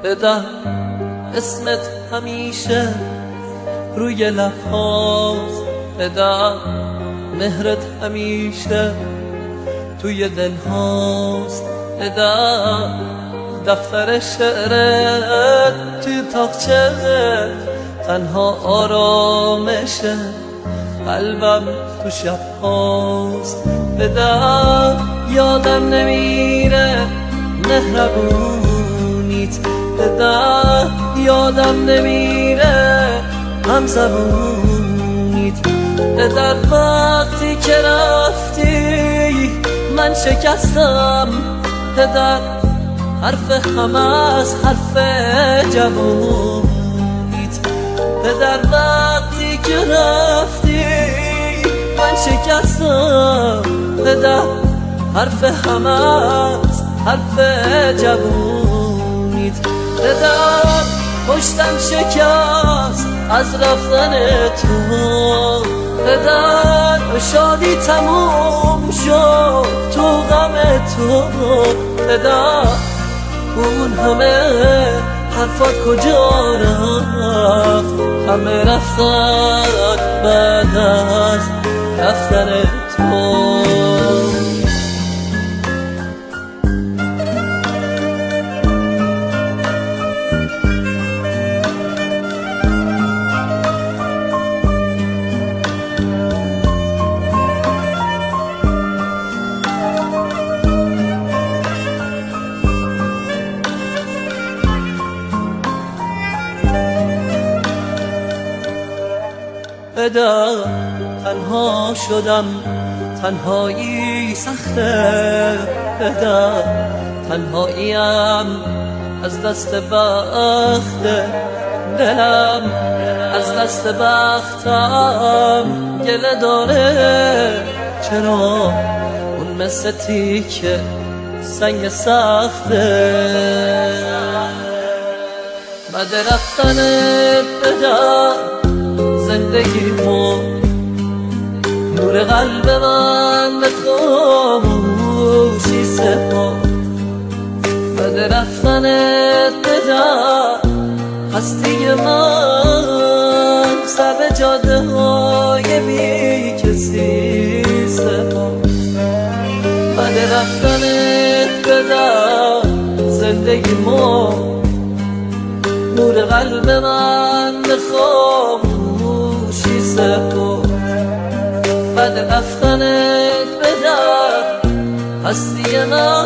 بدم اسمت همیشه روی لبهاست، بدم مهرت همیشه توی دلهاست، بدم دفتر شعرت توی تاقچه تنها آرامشه، قلبم تو شب هاست، بدم یادم نمیره مهربونیت، بدم یادم نمیره همزبونیت، بدم وقتی که رفتی من شکستم، بدم حرف همه از حرف جوونیت، بدم وقتی که رفتی من شکستم، بدم حرف همه از حرف جوونیت، بدم پشتم شکست از رفتن تو، بدم شادی تموم شد تو غم تو، بدم اون همه حرفات کجا رفت، همه رفتن بعد از رفتن تو. بدم تنها شدم، تنهایی سخته، بدم تنهاییم از دست بخت دلم، از دست بختم گله داره، چرا اون مثل تیکه سنگ سخته، بعد رفتنت بدم زندگیمو نور قلب من به خاموشی سپرد، بعد رفتنت بدم هستی من سر به جاده های بی کسی سپرد، بعد رفتنت بدم زندگیمو نور قلب من به خاموشی سپرد، بعد رفتنت بدم هستی من